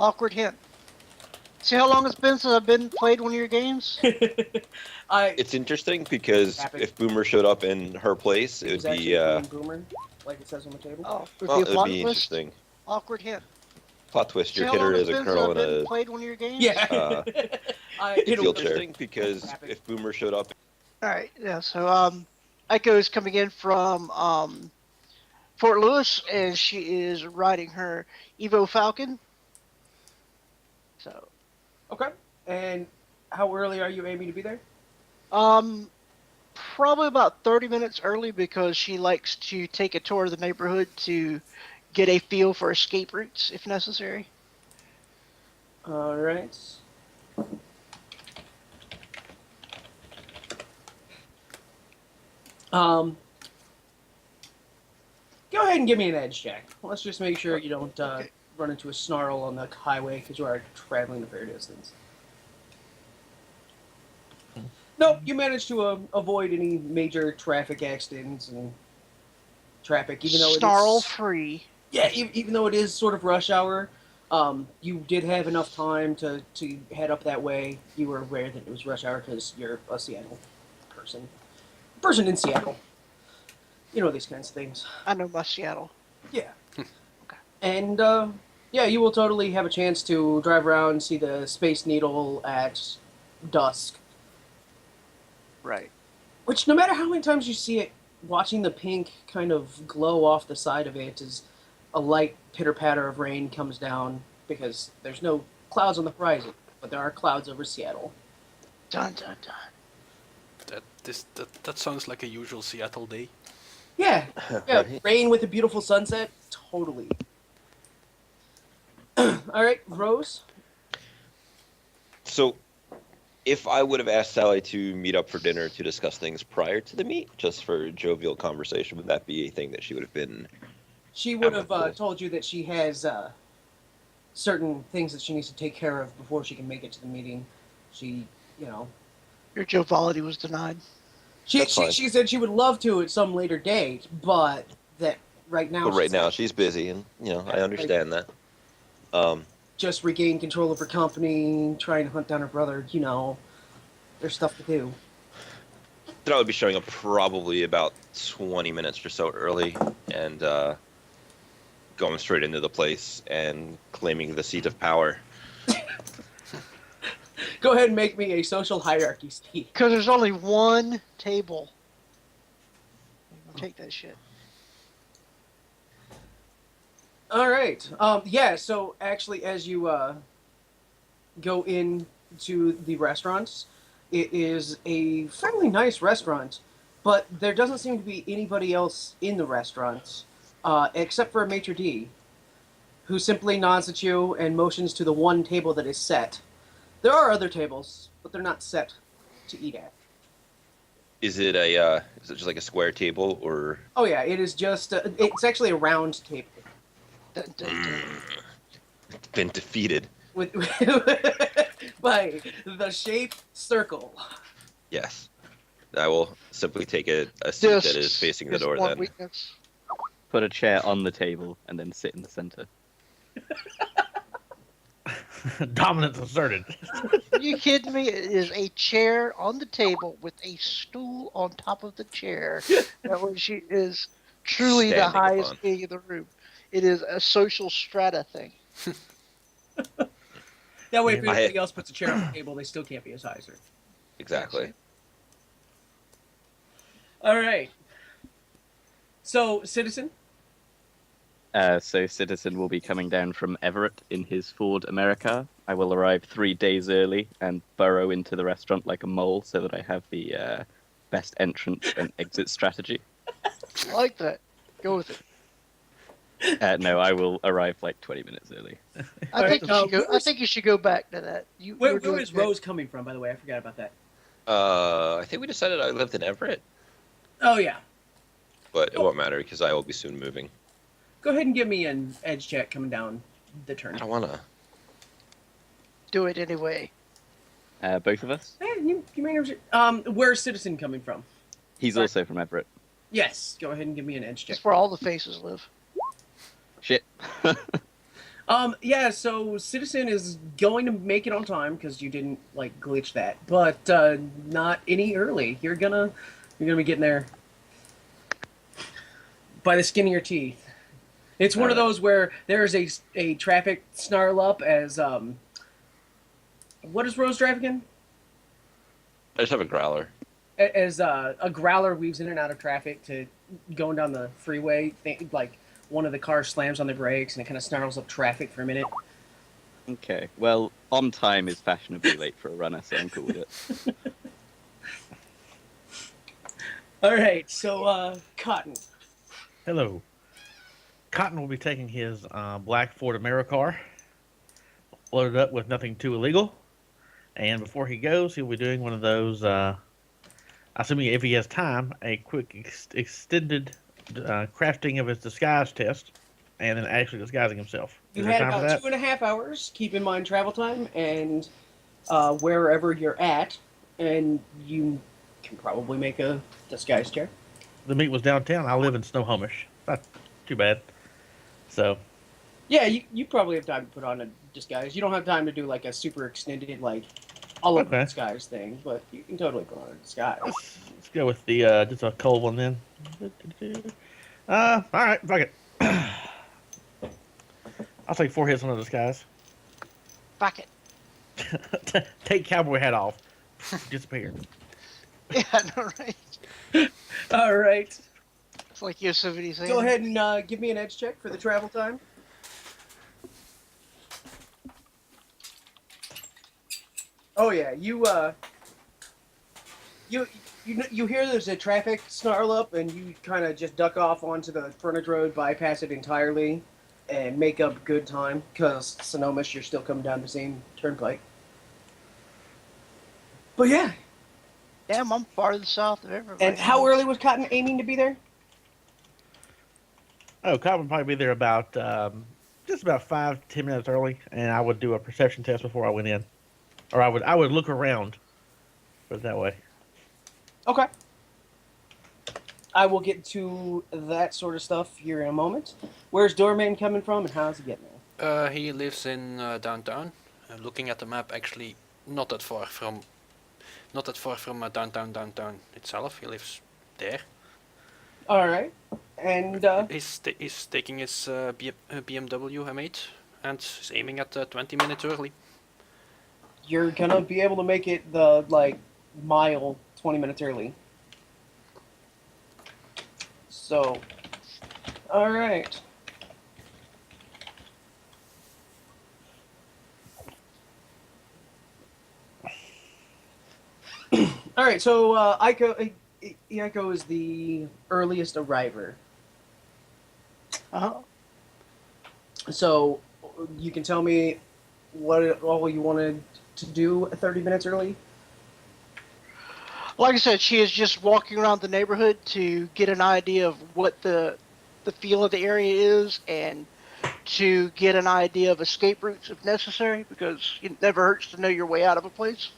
Awkward hint. See how long it's been since I've been played one of your games? It's interesting because if Boomer showed up in her place, it would be Boomer, like it says on the table. Oh, it well, would be a plot twist. Interesting. Awkward hint. Plot twist: See your how hitter long is it's a been girl since in I've been a played one of your games? Yeah. it's interesting because if Boomer showed up. Alright, yeah, so Aiko is coming in from Fort Lewis, and she is riding her Evo Falcon. So. Okay. And how early are you aiming to be there? Probably about 30 minutes early because she likes to take a tour of the neighborhood to get a feel for escape routes if necessary. All right. Go ahead and give me an edge check. Let's just make sure you don't run into a snarl on the highway because you are traveling a fair distance. Nope, you managed to avoid any major traffic accidents and traffic, even though snarl free. Yeah, even though it is sort of rush hour, you did have enough time to head up that way. You were aware that it was rush hour because you're a Seattle person in Seattle. You know these kinds of things. I know my Seattle. Yeah. Okay. And yeah, you will totally have a chance to drive around and see the Space Needle at dusk. Right. Which, no matter how many times you see it, watching the pink kind of glow off the side of it as a light pitter-patter of rain comes down, because there's no clouds on the horizon, but there are clouds over Seattle. Dun dun dun. That sounds like a usual Seattle day. Yeah, Right. Rain with a beautiful sunset, totally. All right, Rose? So, if I would have asked Sally to meet up for dinner to discuss things prior to the meet, just for jovial conversation, would that be a thing that she would have been? She would have told you that she has certain things that she needs to take care of before she can make it to the meeting. She, you know... Your joviality was denied. She said she would love to at some later date, but that right now... But right now she's busy, and, you know, I understand that. Just regain control of her company, trying to hunt down her brother, you know. There's stuff to do. Then I would be showing up probably about 20 minutes or so early, and going straight into the place and claiming the seat of power. Go ahead and make me a social hierarchy, Steve. Because there's only one table. Take that shit. All right. Yeah, so actually as you go into the restaurants, it is a fairly nice restaurant, but there doesn't seem to be anybody else in the restaurant except for a maitre d', who simply nods at you and motions to the one table that is set. There are other tables, but they're not set to eat at. Is it just like a square table, or? Oh yeah, it is just it's actually a round table. Dun, dun, dun. It's been defeated. With by the shape circle. Yes. I will simply take a seat that is facing the door one then. weakness. Put a chair on the table and then sit in the center. Dominance asserted. Are you kidding me? It is a chair on the table with a stool on top of the chair. That way she is truly the Standing highest upon. being in the room. It is a social strata thing. That way, if anybody else puts a chair on the table, they still can't be as high as her. Exactly. All right. So, Citizen? So Citizen will be coming down from Everett in his Ford America. I will arrive 3 days early and burrow into the restaurant like a mole so that I have the best entrance and exit strategy. I like that. Go with it. No, I will arrive like 20 minutes early. I think you should go back to that. Where is Rose coming from, by the way? I forgot about that. I think we decided I lived in Everett, Oh, yeah. but it won't matter because I will be soon moving. Go ahead and give me an edge check coming down the turn. I don't want to. do it anyway. Both of us? You may where's Citizen coming from? He's also from Everett. Yes. Go ahead and give me an edge check. That's where all the faces live. Shit. Yeah, so Citizen is going to make it on time because you didn't like glitch that, but not any early. You're gonna be getting there by the skin of your teeth. It's All one of right. those where there's a traffic snarl up as what is Rose Drive again? I just have a growler. As a growler weaves in and out of traffic to going down the freeway. Like one of the cars slams on the brakes and it kind of snarls up traffic for a minute. Okay. Well, on time is fashionably late for a runner, so I'm cool with it. All right, so Cotton. Hello. Cotton will be taking his black Ford Americar, loaded up with nothing too illegal. And before he goes, he'll be doing one of those, assuming if he has time, a quick extended crafting of his disguise test, and then actually disguising himself. You Is there had time for about that? 2.5 hours. Keep in mind travel time and wherever you're at, and you can probably make a disguise check. The meet was downtown. I live in Snohomish. Not too bad. So, Yeah, you probably have time to put on a disguise. You don't have time to do like a super extended like all over okay. disguise thing, but you can totally put on a disguise. Let's go with the just a cold one then. All right, fuck it. I'll take 4 hits on the disguise. Fuck it. Take cowboy hat off. Disappear. Yeah, I know, right? All right, It's like Yosemite saying. go ahead and give me an edge check for the travel time. Oh yeah, you hear there's a traffic snarl up, and you kind of just duck off onto the frontage road, bypass it entirely, and make up good time because Sonomash, you're still coming down the same turnpike. But yeah, Damn, I'm farther south of everybody. and how early was Cotton aiming to be there? Oh, Cotton would probably be there about just about 5-10 minutes early, and I would do a perception test before I went in, or I would look around. Put it that way. Okay. I will get to that sort of stuff here in a moment. Where's Doorman coming from, and how's he getting there? He lives in downtown. Looking at the map, actually, not that far from, downtown itself. He lives there. All right, and He's taking his BMW M8 and is aiming at 20 minutes early. you're gonna be able to make it the like mile 20 minutes early. So, all right. All right, so Aiko is the earliest arriver. Uh-huh. So you can tell me what all you wanted to do 30 minutes early. Like I said, she is just walking around the neighborhood to get an idea of what the feel of the area is, and to get an idea of escape routes if necessary, because it never hurts to know your way out of a place.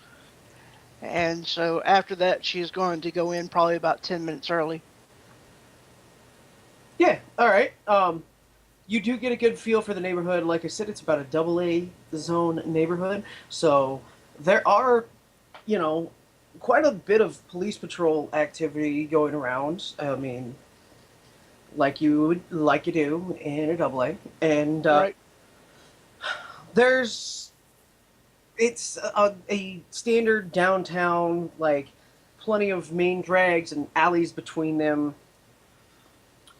And so after that, she is going to go in probably about 10 minutes early. Yeah, all right. You do get a good feel for the neighborhood. Like I said, it's about a AA zone neighborhood, so there are, quite a bit of police patrol activity going around. I mean, like you do in a AA, and Right. it's a standard downtown, like plenty of main drags and alleys between them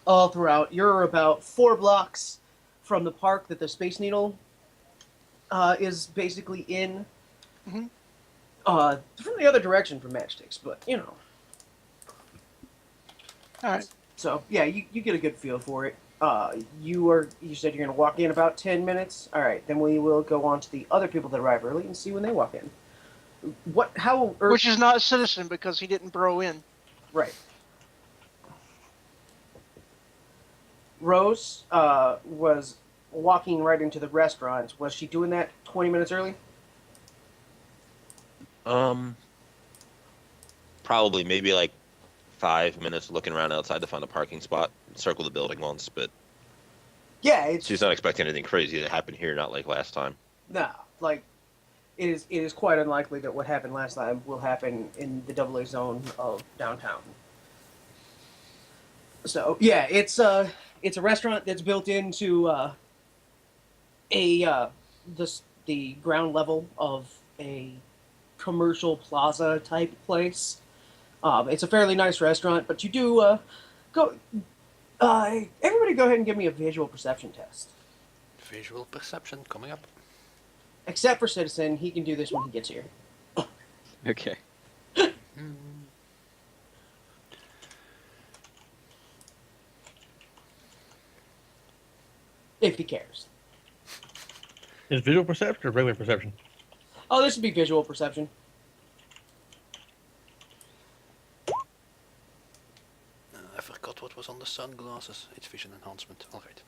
all throughout. You're about 4 blocks from the park that the Space Needle is basically in. Mhm. From the other direction from Matchsticks, but All right. So yeah, you get a good feel for it. You said you're gonna walk in about 10 minutes. All right, then we will go on to the other people that arrive early and see when they walk in. How early? Which is not a citizen because he didn't bro in. Right. Rose was walking right into the restaurant. Was she doing that 20 minutes early? Probably maybe like 5 minutes looking around outside to find a parking spot. Circle the building once, but Yeah, it's She's not expecting anything crazy to happen here, not like last time. nah, like it is quite unlikely that what happened last time will happen in the AA zone of downtown. So yeah, it's a restaurant that's built into a the ground level of a commercial plaza type place. It's a fairly nice restaurant, but you do go. Everybody, go ahead and give me a visual perception test. Visual perception coming up. Except for Citizen, he can do this when he gets here. Okay. If he cares. Is visual perception or regular perception? Oh, this would be visual perception. I forgot what was on the sunglasses. It's vision enhancement. Alright.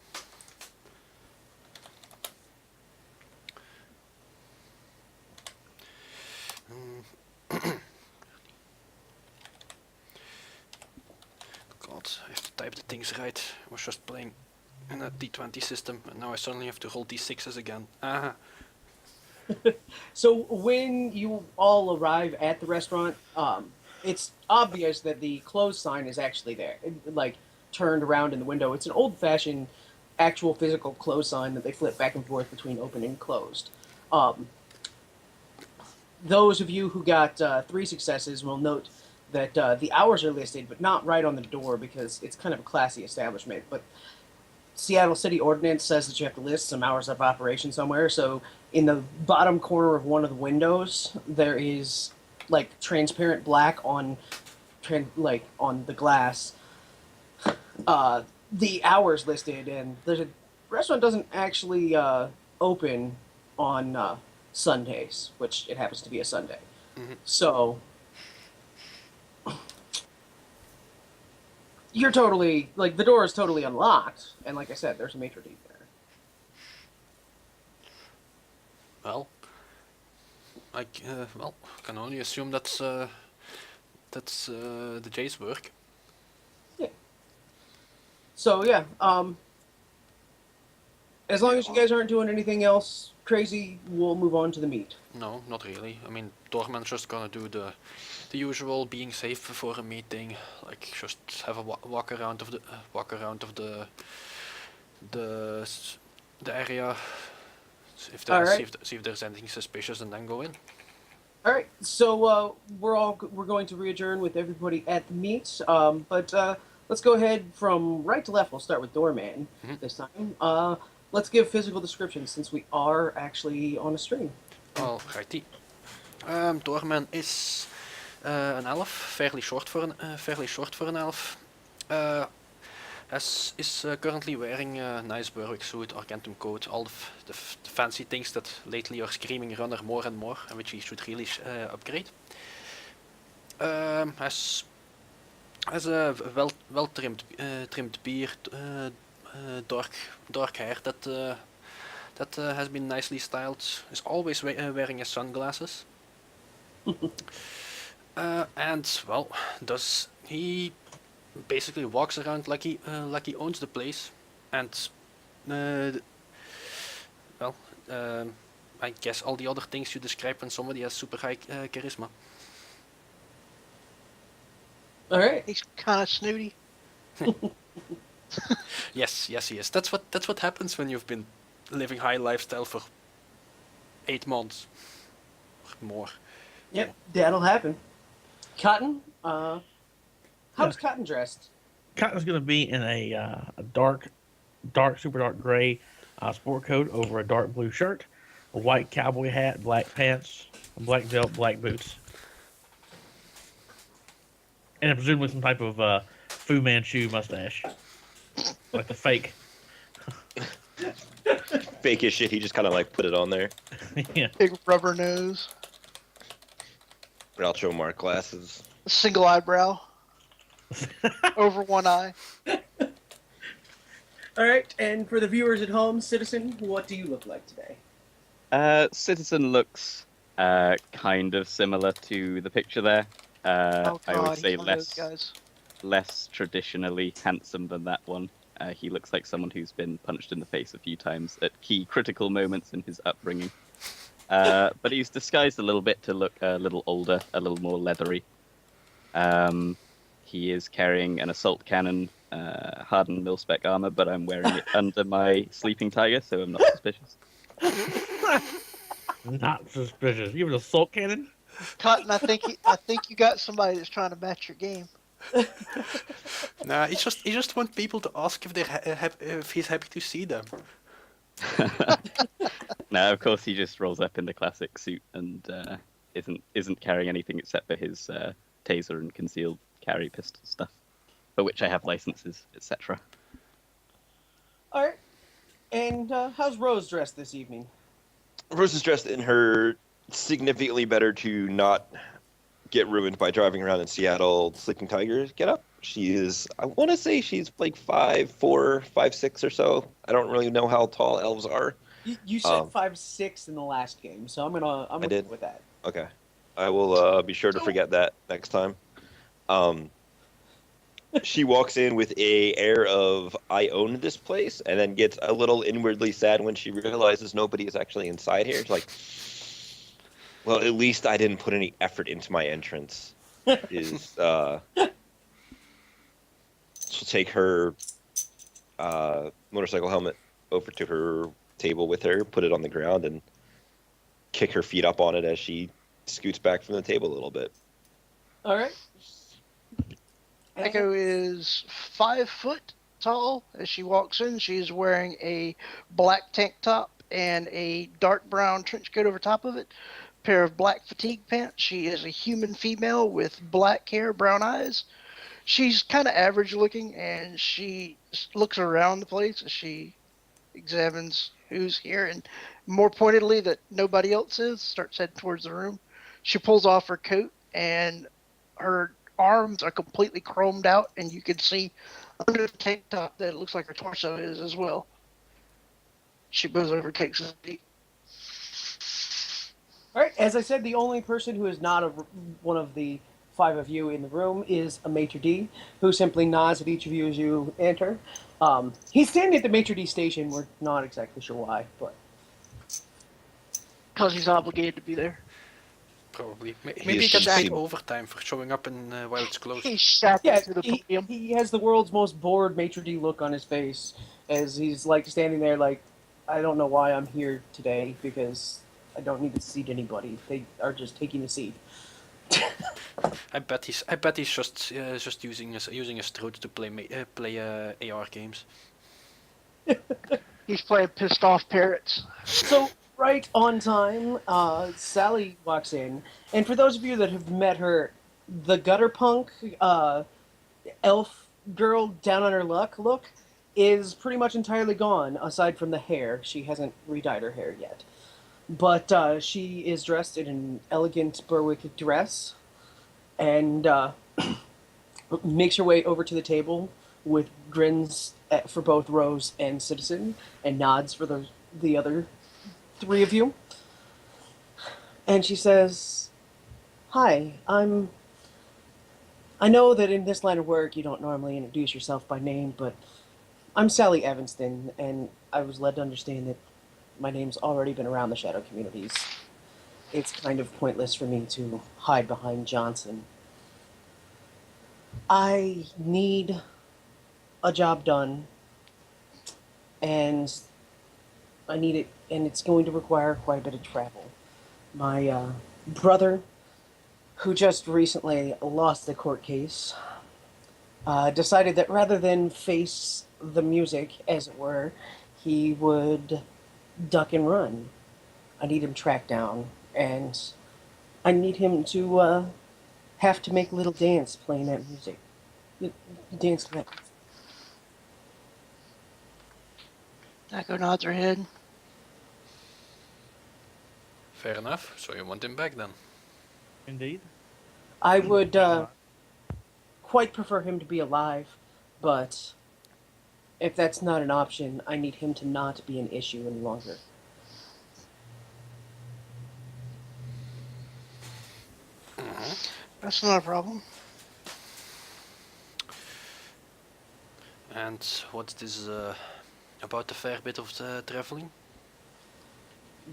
God, I have to type the things right. I was just playing in a D20 system, and now I suddenly have to roll D6s again. Ah, So when you all arrive at the restaurant, it's obvious that the closed sign is actually there, like turned around in the window. It's an old-fashioned, actual physical closed sign that they flip back and forth between open and closed. Those of you who got 3 successes will note that the hours are listed, but not right on the door because it's kind of a classy establishment. But Seattle City Ordinance says that you have to list some hours of operation somewhere. So in the bottom corner of one of the windows, there is like transparent black on, on the glass, the hours listed, and there's a restaurant doesn't actually open on Sundays, which it happens to be a Sunday. Mhm. So you're totally like the door is totally unlocked, and like I said, there's a maitre d' there. well, well, can only assume that's the J's work. So yeah, as long as you guys aren't doing anything else crazy, we'll move on to the meat. No, not really. I mean, Dorman's just gonna do the usual being safe before a meeting, like just have a walk around of the area, if All there's right. see if there's anything suspicious, and then go in. All right, so we're going to readjourn with everybody at the meet, but let's go ahead from right to left. We'll start with Doorman Mhm. this time. Let's give physical descriptions since we are actually on a stream. Alrighty. Dorman is an elf, fairly short for an elf. Is currently wearing a nice Berwick suit, Argentum coat, all the fancy things that lately are screaming runner more and more, and which he should really upgrade. Has a well trimmed beard, dark hair that has been nicely styled. Is always wearing his sunglasses. And well, does he basically walks around like he owns the place, and well, I guess all the other things you describe when somebody has super high charisma. All right. He's kind of snooty. Yes, he is. That's what happens when you've been living high lifestyle for 8 months or more. Yep, that'll happen. Cotton, how's Cotton dressed? Cotton's going to be in a dark, super dark gray sport coat over a dark blue shirt, a white cowboy hat, black pants, a black belt, black boots, and presumably some type of Fu Manchu mustache, like the fake. Fake as shit. He just kind of like put it on there. Yeah. Big rubber nose, Groucho Mark glasses. single eyebrow over one eye. All right, and for the viewers at home, Citizen, what do you look like today? Citizen looks kind of similar to the picture there. Oh I would God, say he's one of those less guys. less traditionally handsome than that one. He looks like someone who's been punched in the face a few times at key critical moments in his upbringing. But he's disguised a little bit to look a little older, a little more leathery. He is carrying an assault cannon, hardened mil-spec armor, but I'm wearing it under my sleeping tiger, so I'm not suspicious. Not suspicious. You have an assault cannon? Cotton, I think you got somebody that's trying to match your game. Nah, he just want people to ask if if he's happy to see them. Now, of course, he just rolls up in the classic suit and isn't carrying anything except for his taser and concealed carry pistol stuff, for which I have licenses, etc. All right. And how's Rose dressed this evening? Rose is dressed in her significantly better to not get ruined by driving around in Seattle sleeping tiger get up. She is, I want to say she's like 5'4", 5'6" or so. I don't really know how tall elves are. You said 5'6" in the last game, so I'm gonna I did? go with that. Okay. I will be sure to forget that next time. She walks in with a air of, I own this place, and then gets a little inwardly sad when she realizes nobody is actually inside here. It's like, well, at least I didn't put any effort into my entrance. She'll take her motorcycle helmet over to her table with her, put it on the ground, and kick her feet up on it as she scoots back from the table a little bit. All right. Echo is 5 foot tall. As she walks in, she is wearing a black tank top and a dark brown trench coat over top of it. Pair of black fatigue pants. She is a human female with black hair, brown eyes. She's kind of average looking, and she looks around the place as she examines who's here, and more pointedly that nobody else is, starts heading towards the room. She pulls off her coat, and her arms are completely chromed out, and you can see under the tank top that it looks like her torso is as well. She goes over, takes a seat. All right. As I said, the only person who is not one of the 5 of you in the room is a maitre d', who simply nods at each of you as you enter. He's standing at the maitre d' station. We're not exactly sure why, but Because he's obligated to be there. Probably. Maybe is he gets just paid seem- overtime for showing up while it's closed. He's shackled yeah, to the podium. he has the world's most bored maitre d' look on his face as he's like standing there like, I don't know why I'm here today because I don't need to seat anybody. They are just taking a seat. I bet he's just using his throat to play AR games. He's playing pissed off parrots. So, right on time, Sally walks in, and for those of you that have met her, the gutter punk elf girl down on her luck look is pretty much entirely gone, aside from the hair. She hasn't re-dyed her hair yet. But she is dressed in an elegant Berwick dress, and makes her way over to the table with grins for both Rose and Citizen, and nods for the other 3 of you. And she says, "Hi, I know that in this line of work you don't normally introduce yourself by name, but I'm Sally Evanston, and I was led to understand that my name's already been around the Shadow communities. It's kind of pointless for me to hide behind Johnson. I need a job done, and I need it, and it's going to require quite a bit of travel. My brother, who just recently lost the court case, decided that rather than face the music, as it were, he would duck and run. I need him tracked down, and I need him to have to make a little dance playing that music. You dance to that. Echo nods her head. Fair enough. So you want him back then? Indeed. I would quite prefer him to be alive, but if that's not an option, I need him to not be an issue any longer. That's not a problem. And And what's this about the fair bit of the traveling?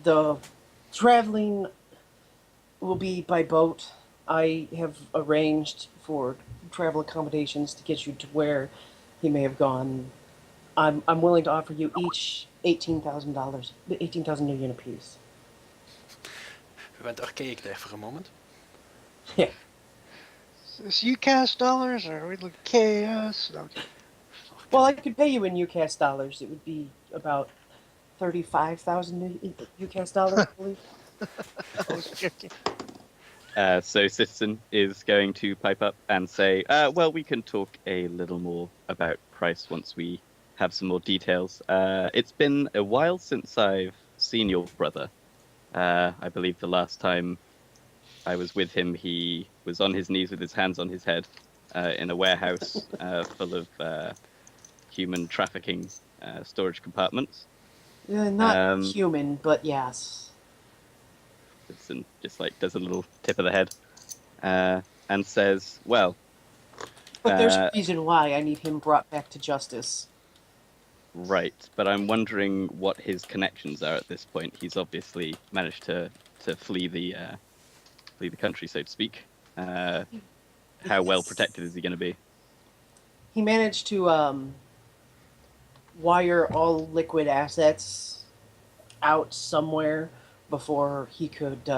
The traveling will be by boat. I have arranged for travel accommodations to get you to where he may have gone. I'm willing to offer you each $18,000, 18,000 New Yen apiece. We went archaic there for a moment. Yeah. Is this UCAS dollars or are we looking chaos? No, okay. Well, I could pay you in UCAS dollars. It would be about 35,000 UCAS dollars, I believe. I was joking. So Citizen is going to pipe up and say, well, we can talk a little more about price once we have some more details. It's been a while since I've seen your brother. I believe the last time I was with him, he was on his knees with his hands on his head in a warehouse full of human trafficking storage compartments. Not Um, human, but yes. Citizen just like does a little tip of the head and says, well, But there's a reason why I need him brought back to justice. right, but I'm wondering what his connections are at this point. He's obviously managed to flee the country, so to speak. How well protected is he going to be? He managed to wire all liquid assets out somewhere before he could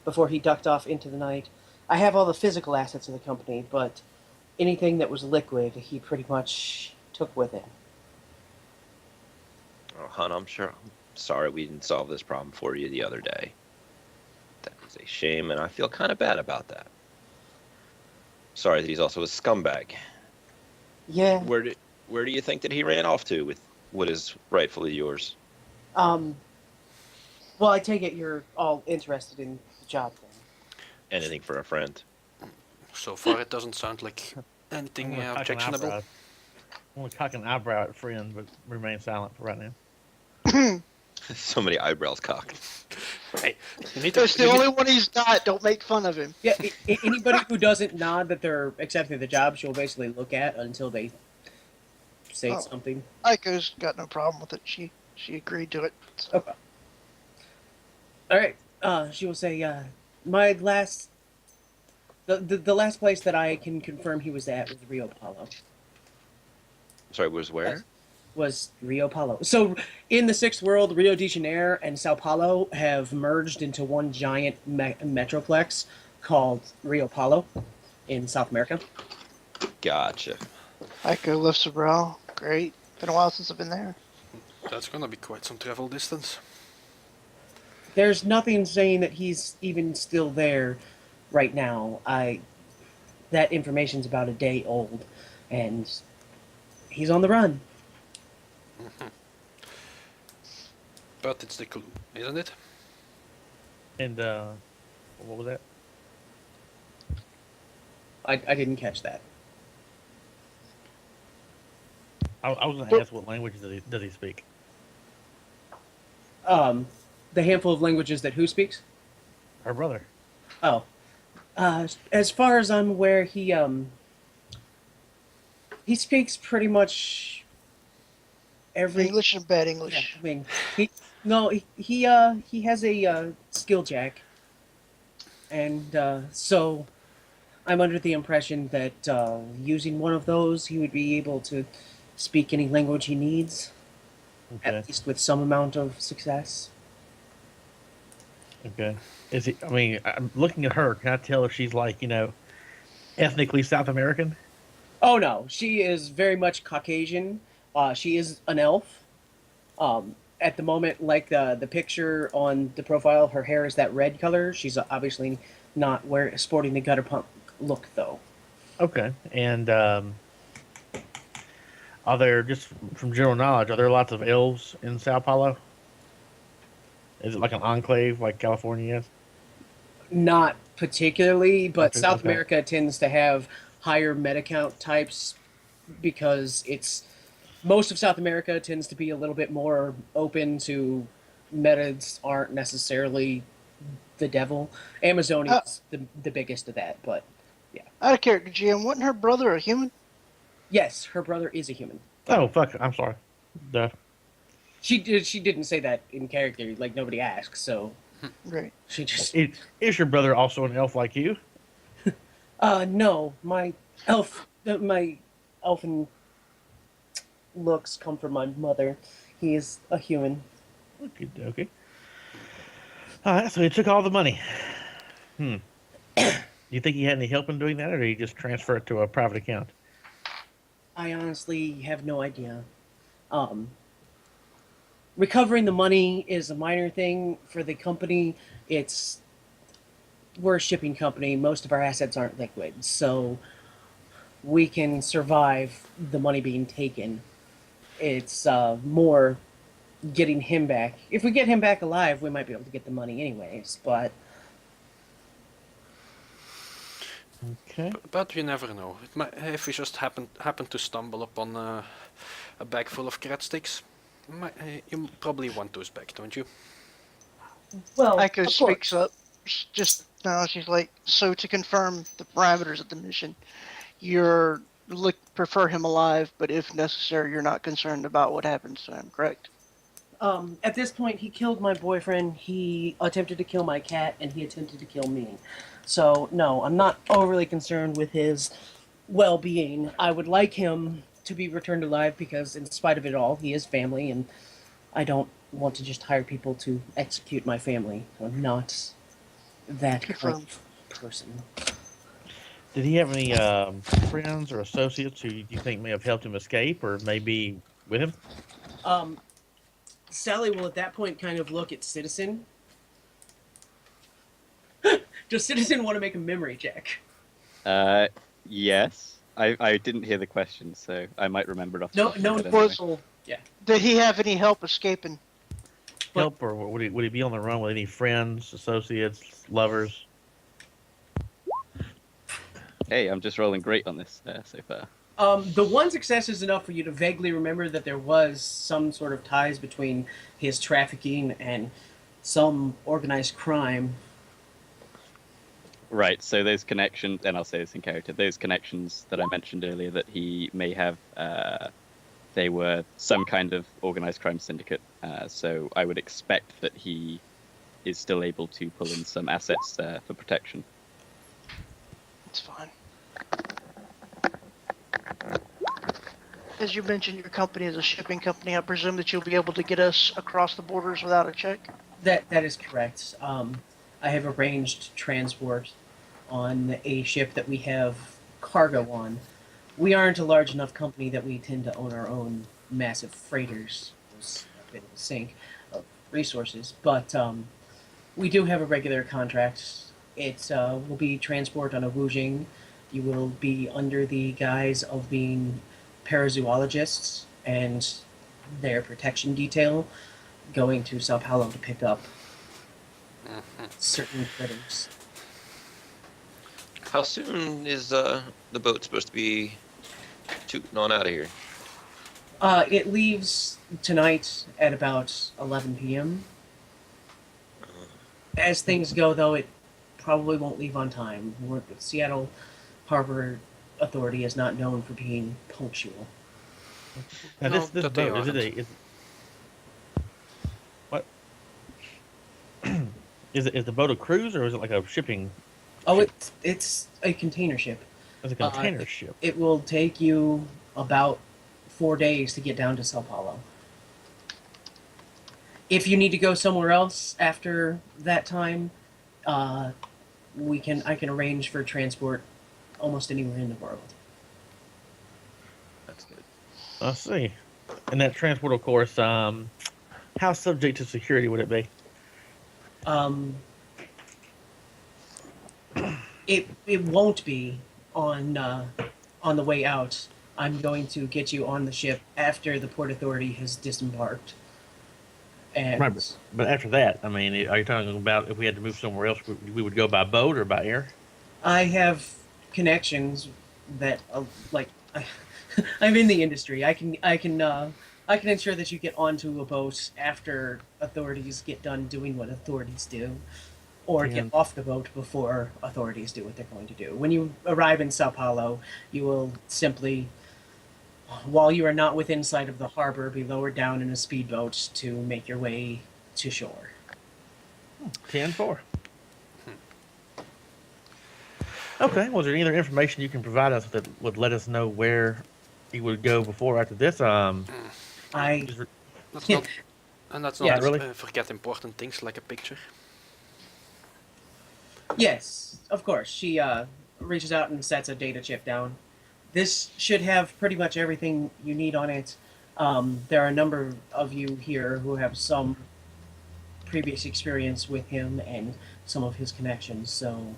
before he ducked off into the night. I have all the physical assets of the company, but anything that was liquid, he pretty much took with him. Oh, hon, I'm sorry we didn't solve this problem for you the other day. That is a shame, and I feel kind of bad about that. Sorry that he's also a scumbag. Yeah. Where do you think that he ran off to with what is rightfully yours? Well, I take it you're all interested in the job then. Anything for a friend. So far, it doesn't sound like anything I'm gonna cock an objectionable. eyebrow. I'm going to cock an eyebrow at friend, but remain silent for right now. So many eyebrows cocked. Hey, you need to. That's the only one he's got. Don't make fun of him. Yeah, anybody who doesn't nod that they're accepting the job, she'll basically look at until they say Oh. something. Aiko's got no problem with it. She agreed to it. So. Okay. All right. She will say, my last, the last place that I can confirm he was at was Rio Palo. Sorry, was where? Was Rio Palo. So in the sixth world, Rio de Janeiro and Sao Paulo have merged into one giant metroplex called Rio Palo in South America. Gotcha. Aiko lifts a brow. Great. Been a while since I've been there. That's gonna be quite some travel distance. There's nothing saying that he's even still there right now. That information's about a day old, and he's on the run. But it's the clue, isn't it? And what was that? I didn't catch that. I was going to ask what language does he speak? The handful of languages that who speaks? Her brother. Oh. As far as I'm aware, he speaks pretty much every English and bad Yeah, English. I mean, he has a skill jack, and so I'm under the impression that using one of those, he would be able to speak any language he needs, Okay. at least with some amount of success. Okay. Is he? I mean, I'm looking at her. Can I tell if she's like ethnically South American? Oh no, she is very much Caucasian. She is an elf. At the moment, like the picture on the profile, her hair is that red color. She's obviously not sporting the gutter punk look though. Okay. And are there, just from general knowledge, are there lots of elves in Sao Paulo? Is it like an enclave like California is? Not particularly, but Okay, South okay. America tends to have higher meta count types because most of South America tends to be a little bit more open to metas aren't necessarily the devil. Amazonia is the biggest of that, but Out of character, GM, wasn't her brother a human? yes, her brother is a human. Oh fuck! I'm sorry. Duh. She didn't say that in character. Like nobody asked, so Right. she just. Is your brother also an elf like you? No, my elfin looks come from my mother. He is a human. Okay, okay. All right, so he took all the money. Hmm. Do you think he had any help in doing that, or did he just transfer it to a private account? I honestly have no idea. Um, Recovering the money is a minor thing for the company. It's we're a shipping company. Most of our assets aren't liquid, so we can survive the money being taken. It's more getting him back. If we get him back alive, we might be able to get the money anyways. But Okay. But you never know. If we just happen to stumble upon a bag full of carrot sticks, you probably want those back, don't you? well, Echo of speaks course. up just now. She's like, so to confirm the parameters of the mission, you're prefer him alive, but if necessary, you're not concerned about what happens to him, correct? At this point, he killed my boyfriend. He attempted to kill my cat, and he attempted to kill me. So no, I'm not overly concerned with his well-being. I would like him to be returned alive because, in spite of it all, he is family, and I don't want to just hire people to execute my family. I'm not that kind Confirmed. of person. Did he have any friends or associates who you think may have helped him escape, or maybe with him? Um, Sally will at that point kind of look at Citizen. Does Citizen want to make a memory check? Yes. I didn't hear the question, so I might remember it off the No, top of no my head anyway. proposal. Yeah. Did he have any help escaping? But- Help, or would he be on the run with any friends, associates, lovers? Hey, I'm just rolling great on this so far. The one success is enough for you to vaguely remember that there was some sort of ties between his trafficking and some organized crime. Right, so those connections, and I'll say this in character, those connections that I mentioned earlier that he may have, they were some kind of organized crime syndicate. So I would expect that he is still able to pull in some assets for protection. It's fine. As you mentioned, your company is a shipping company. I presume that you'll be able to get us across the borders without a check? That is correct. I have arranged transport on a ship that we have cargo on. We aren't a large enough company that we tend to own our own massive freighters. It's a bit of a sink of resources, but we do have a regular contract. It will be transport on a Wujing. You will be under the guise of being parazoologists and their protection detail going to Sao Paulo to pick up certain critters. How soon is the boat supposed to be tooting on out of here? It leaves tonight at about 11 p.m. As things go, though, it probably won't leave on time. Seattle Harbor Authority is not known for being punctual. Now, No, this that they boat, aren't. What? Is the boat a cruise, or is it like a shipping? Oh, it's a container ship. It's a container ship. It will take you about 4 days to get down to Sao Paulo. If you need to go somewhere else after that time, I can arrange for transport almost anywhere in the world. That's good. I see. And that transport, of course, how subject to security would it be? It won't be on the way out. I'm going to get you on the ship after the port authority has disembarked. And Right, but after that, I mean, are you talking about if we had to move somewhere else, we would go by boat or by air? I have connections that like I'm in the industry. I can ensure that you get onto a boat after authorities get done doing what authorities do, or get And- off the boat before authorities do what they're going to do. When you arrive in Sao Paulo, you will simply while you are not within sight of the harbor, be lowered down in a speedboat to make your way to shore. 10-4. Okay. Was there any other information you can provide us that would let us know where he would go before or after this? I Just re- Let's not, and let's Yeah. not Really? forget important things like a picture. Yes, of course. She reaches out and sets a data chip down. This should have pretty much everything you need on it. There are a number of you here who have some previous experience with him and some of his connections. So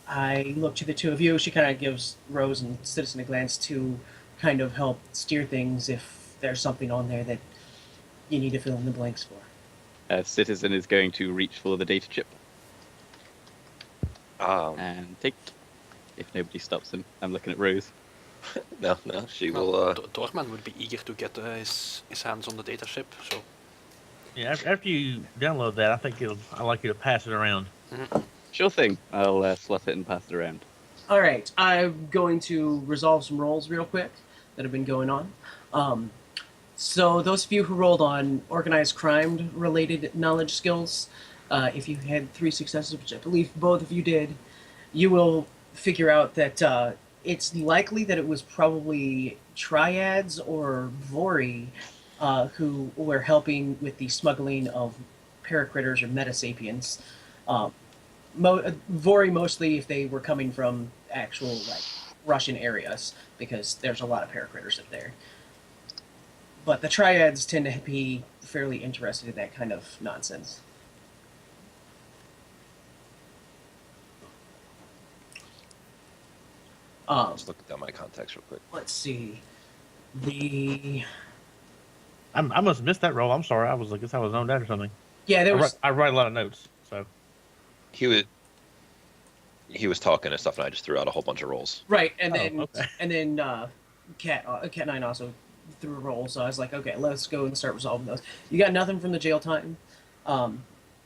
I look to the two of you. She kind of gives Rose and Citizen a glance to kind of help steer things if there's something on there that you need to fill in the blanks for. Citizen is going to reach for the data chip Um, and take. If nobody stops him, I'm looking at Rose. no, she Well, will. Dorman would be eager to get his hands on the data chip, so yeah. After you download that, I think I'd like you to pass it around. Sure thing. I'll slot it and pass it around. All right, I'm going to resolve some rolls real quick that have been going on. So those of you who rolled on organized crime related knowledge skills, if you had 3 successes, which I believe both of you did, you will figure out that it's likely that it was probably triads or Vori who were helping with the smuggling of paracritters or metasapiens. Vori mostly if they were coming from actual like Russian areas, because there's a lot of paracritters up there. But the triads tend to be fairly interested in that kind of nonsense. Just look down my contacts real quick. Let's see. I must have missed that roll. I'm sorry. I guess I was zoned out or something. Yeah, there was. I write a lot of notes, so. He was talking and stuff, and I just threw out a whole bunch of rolls. Right, and Oh, then okay. Cat 9 also threw a roll, so I was like, okay, let's go and start resolving those. You got nothing from the jail time.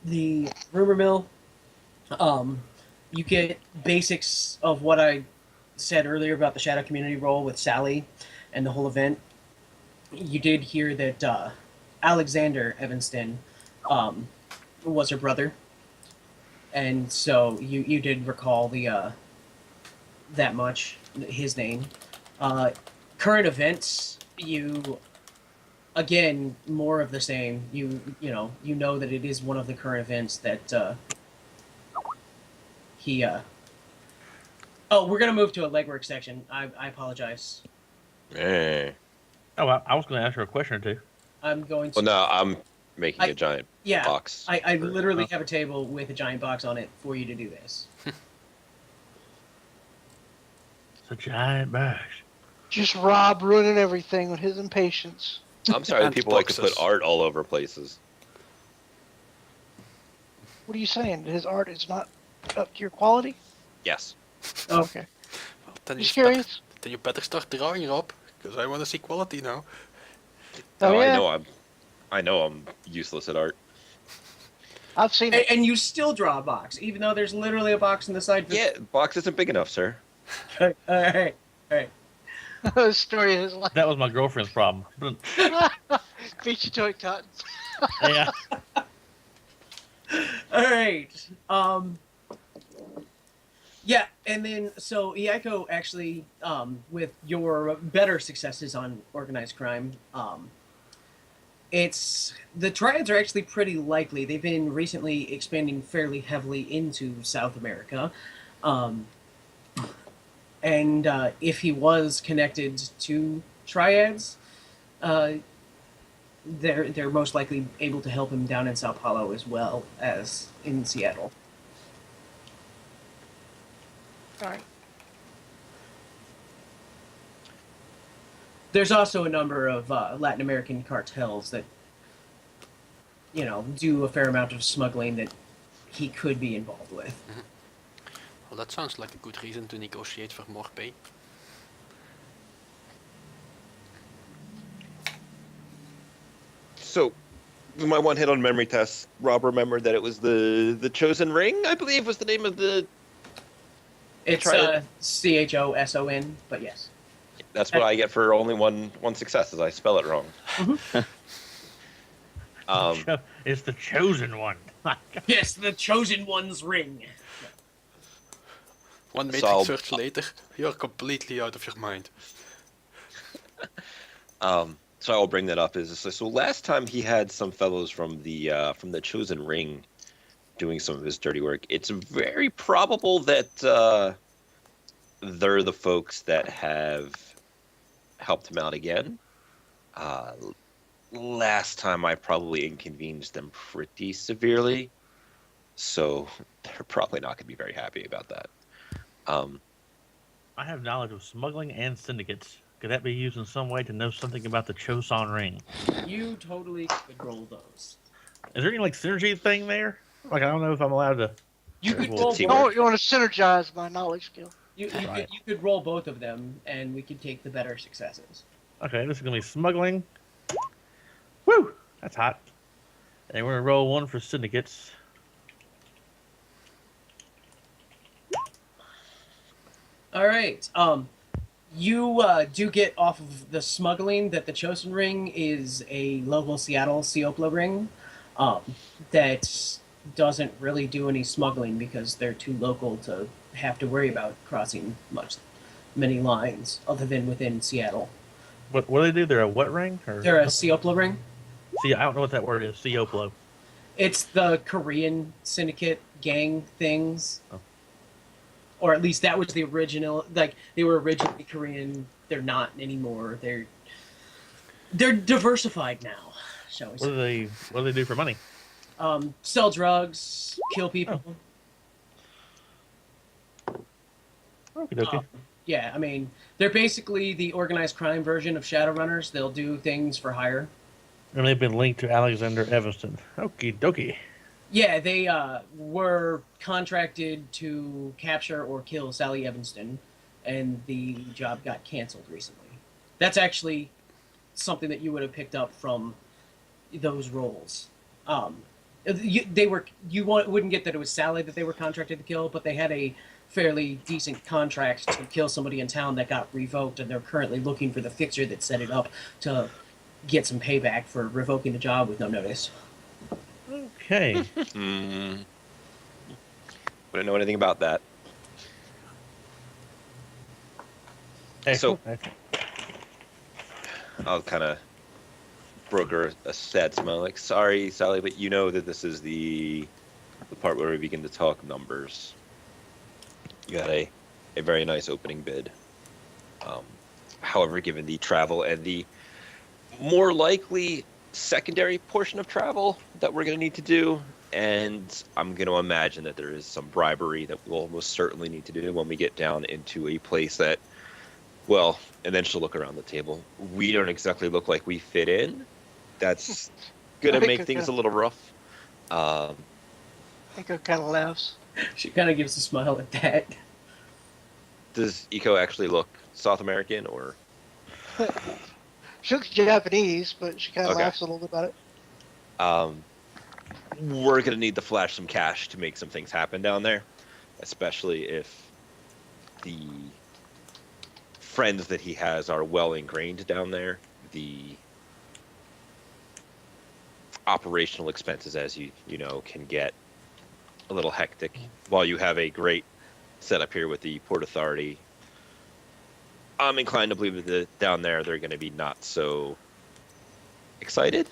The rumor mill, you get basics of what I said earlier about the Shadow Community role with Sally and the whole event. You did hear that Alexander Evanston was her brother. And so you did recall the that much, his name. Current events, you again more of the same. You know that it is one of the current events that he. Oh, we're gonna move to a legwork section. I apologize. Eh. Oh, I was going to ask her a question or two. I'm going to. Well, no, I'm making a giant Yeah, box. I for- literally have a table with a giant box on it for you to do this. It's a giant box. Just Rob ruining everything with his impatience. I'm sorry that And people like to boxes. put art all over places. What are you saying? His art is not up to your quality? Yes. Okay. well, then Just curious. Then you better start drawing, Rob, because I want to see quality now. Oh, No, yeah? I know I'm useless at art. I've seen it. And you still draw a box, even though there's literally a box on the side. For... Yeah, box isn't big enough, sir. All right. The story of his life. That was my girlfriend's problem. Beat you to it, Cotton. Yeah. All right. Yeah, and then so Iaiko actually, with your better successes on organized crime, it's the triads are actually pretty likely. They've been recently expanding fairly heavily into South America, and if he was connected to triads, they're most likely able to help him down in Sao Paulo as well as in Seattle. All right. There's also a number of Latin American cartels that, do a fair amount of smuggling that he could be involved with. Well, that sounds like a good reason to negotiate for more pay. So, with my one hit on memory test, Rob remembered that it was the Chosen Ring, I believe was the name of the... It's Try it. CHOSON, but yes. That's what I get for only one success, is I spell it wrong. It's the chosen one. Yes, the chosen one's ring. One So matrix I'll- search later, you're completely out of your mind. So I'll bring that up. So last time he had some fellows from the Chosen Ring doing some of his dirty work. It's very probable that they're the folks that have helped him out again. Uh, Last time I probably inconvenienced them pretty severely, so they're probably not going to be very happy about that. I have knowledge of smuggling and syndicates. Could that be used in some way to know something about the Choson ring? You totally could roll those. Is there any like synergy thing there? Like I don't know if I'm allowed to. You could Well, roll team- both. You want to synergize my knowledge skill. Right. You could roll both of them, and we could take the better successes. Okay, this is gonna be smuggling. Woo! That's hot. And we're gonna roll one for syndicates. All right. You do get off of the smuggling that the Chosen Ring is a local Seattle Siopla ring that doesn't really do any smuggling because they're too local to have to worry about crossing many lines other than within Seattle. What do they do? They're a what ring? Or They're a Siopla ring. See, I don't know what that word is. Sioplo. It's the Korean syndicate gang things. Oh. Or at least that was the original. Like they were originally Korean. They're not anymore. They're diversified now, shall we What say? do they do for money? Sell drugs, kill people. Okie dokie. Yeah, I mean they're basically the organized crime version of Shadowrunners. They'll do things for hire. And they've been linked to Alexander Evanston. Okie dokie. Yeah, they were contracted to capture or kill Sally Evanston, and the job got canceled recently. That's actually something that you would have picked up from those roles. Wouldn't get that it was Sally that they were contracted to kill, but they had a fairly decent contract to kill somebody in town that got revoked, and they're currently looking for the fixer that set it up to get some payback for revoking the job with no notice. Okay. Wouldn't know anything about that. Excellent. I'll kind of broker a sad smile, like, sorry, Sally, but you know that this is the part where we begin to talk numbers. You had a very nice opening bid. However, given the travel and the more likely secondary portion of travel that we're going to need to do, and I'm going to imagine that there is some bribery that we'll most certainly need to do when we get down into a place that, well, and then she'll look around the table. We don't exactly look like we fit in. That's going to make things a little rough. I think it kind of laughs. She kind of gives a smile at that. Does Eco actually look South American, or? She looks Japanese, but she kind of Okay. laughs a little bit about it. We're going to need to flash some cash to make some things happen down there, especially if the friends that he has are well ingrained down there. The operational expenses, as you know, can get a little hectic. While you have a great setup here with the Port Authority, I'm inclined to believe that down there they're going to be not so excited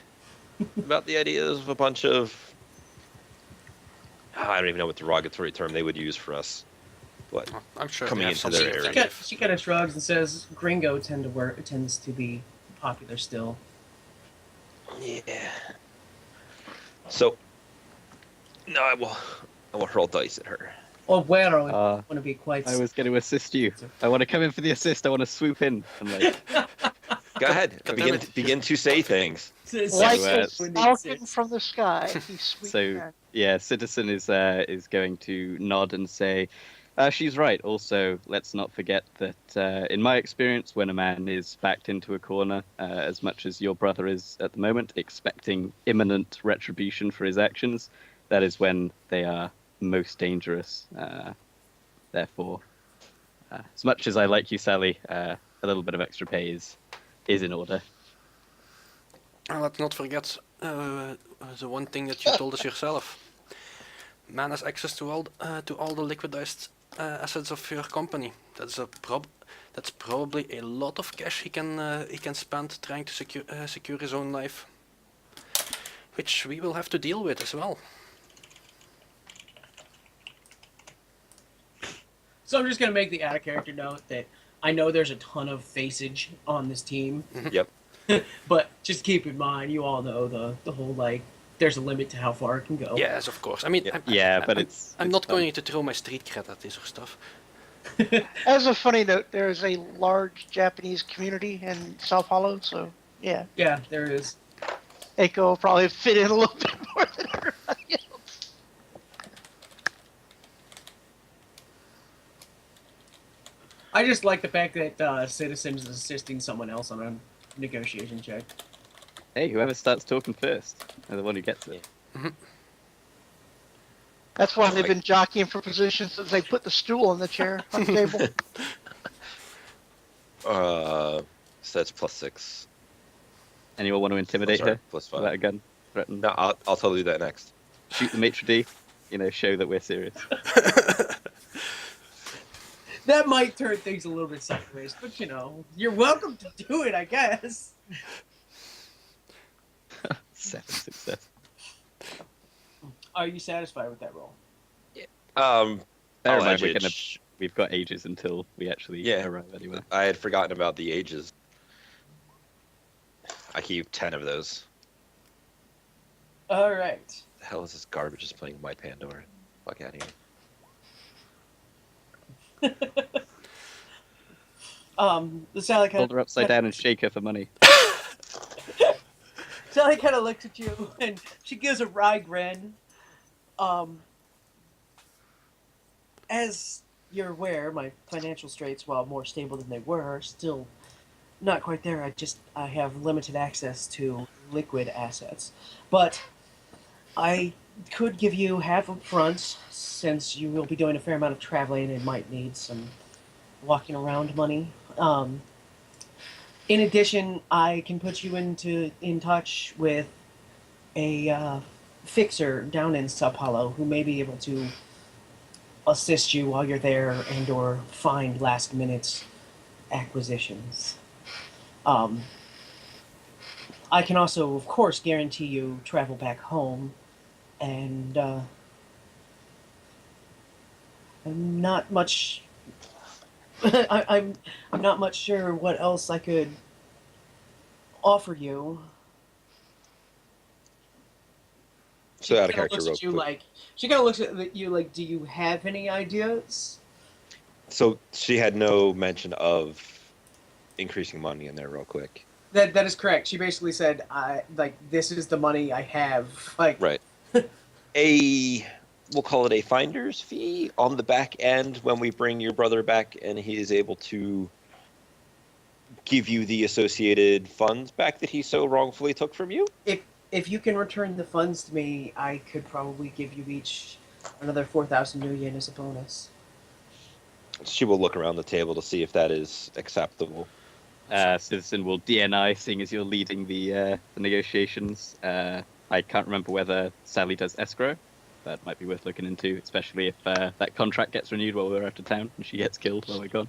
about the ideas of a bunch of, I don't even know what derogatory term they would use for us, but I'm sure Coming they have into their something area. effective. She kind of shrugs and says, "Gringo tends to be popular still." yeah. So, no, I will roll dice at her. Oh, well, I Uh, want to be quite. I was going to assist you. I want to come in for the assist. I want to swoop in and like. Go ahead, God damn it. begin to say things. Like uh, a falcon from the sky, he sweeps So down. yeah, Citizen is going to nod and say, "She's right. Also, let's not forget that in my experience, when a man is backed into a corner, as much as your brother is at the moment, expecting imminent retribution for his actions, that is when they are most dangerous. Therefore, as much as I like you, Sally, a little bit of extra pay is in order. And let's not forget the one thing that you told us yourself. Man has access to all the liquidized assets of your company. That's probably a lot of cash he can spend trying to secure his own life, which we will have to deal with as well. So I'm just gonna make the out of character note that I know there's a ton of faceage on this team, Yep. but just keep in mind, you all know the whole like there's a limit to how far it can go. Yes, of course. I mean, Yeah, but I'm it's not fun. going to throw my street cred at this or stuff. As a funny note, there is a large Japanese community in South Hollow, so yeah, Yeah, there is. Eiko will probably fit in a little bit more than everybody else. I just like the fact that Citizen is assisting someone else on a negotiation check. Hey, whoever starts talking first, they're the one who gets it. That's why they've been jockeying for position since they put the stool on the chair on the table. So that's +6. Anyone want to intimidate Sorry, her? +5. Without a gun? Threaten? No, I'll totally do that next. Shoot the maitre d'? Show that we're serious. That might turn things a little bit sideways, but you're welcome to do it, I guess. 7 success. Are you satisfied with that roll? Bear in I'll mind, edge. we've got ages until we actually arrive anywhere. I had forgotten about the ages. I keep 10 of those. All right. The hell is this garbage just playing My Pandora? Fuck out of here. The Sally kind Hold her upside down and shake her for money. Sally kind of looks at you and she gives a wry grin. As you're aware, my financial straits, while more stable than they were, are still not quite there. I have limited access to liquid assets, but I could give you half up front, since you will be doing a fair amount of traveling and might need some walking around money. In addition, I can put you in touch with a fixer down in Sub Hollow who may be able to assist you while you're there and or find last minute acquisitions. I can also, of course, guarantee you travel back home, and I'm not much. I'm not much sure what else I could offer you. So out of Kinda character looks real at you quick. like she kind of looks at you like, do you have any ideas? So she had no mention of increasing money in there real quick. That is correct. She basically said, this is the money I have." Like, Right. We'll call it a finder's fee on the back end when we bring your brother back and he is able to give you the associated funds back that he so wrongfully took from you. if you can return the funds to me, I could probably give you each another 4,000 new yen as a bonus. She will look around the table to see if that is acceptable. Citizen will DNI, seeing as you're leading the negotiations. I can't remember whether Sally does escrow. That might be worth looking into, especially if that contract gets renewed while we're out of town and she gets killed while we're gone.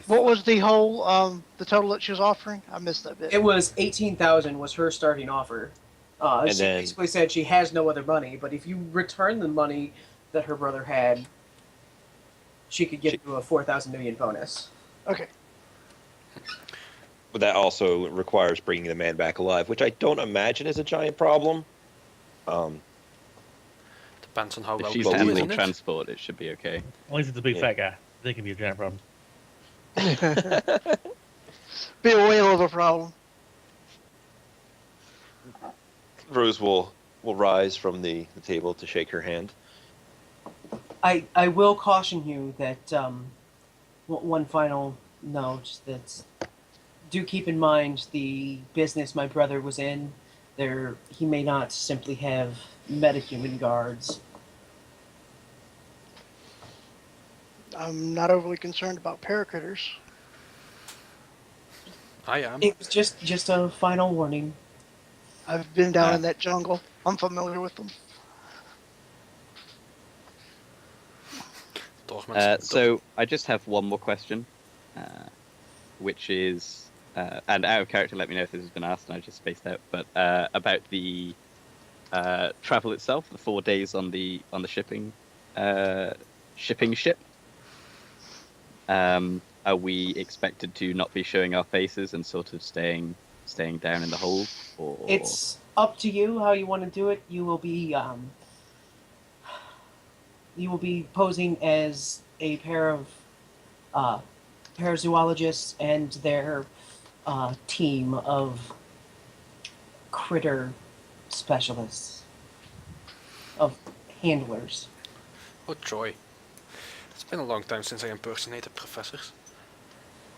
What was the whole, the total that she was offering? I missed that bit. It was 18,000 was her starting offer. And She then- basically said she has no other money, but if you return the money that her brother had, she could give you a 4,000 new yen bonus. Okay. But that also requires bringing the man back alive, which I don't imagine is a giant problem. Depends on how If well she's we do, handling isn't it? transport, it should be okay. At least it's a big Yeah. fat guy. They can be a giant problem. Be a whale of a problem. Rose will rise from the table to shake her hand. I will caution you that one final note, that do keep in mind the business my brother was in. He may not simply have metahuman guards. I'm not overly concerned about paracritters. I am. It was just a final warning. I've been down Uh, in that jungle. I'm familiar with them. So I just have one more question, which is, and out of character, let me know if this has been asked and I just spaced out, but about the travel itself, the 4 days on the shipping ship. Are we expected to not be showing our faces and sort of staying down in the hold, or It's up to you how you want to do it. You will be posing as a pair of parazoologists and their team of critter specialists, of handlers. Oh joy! It's been a long time since I impersonated professors.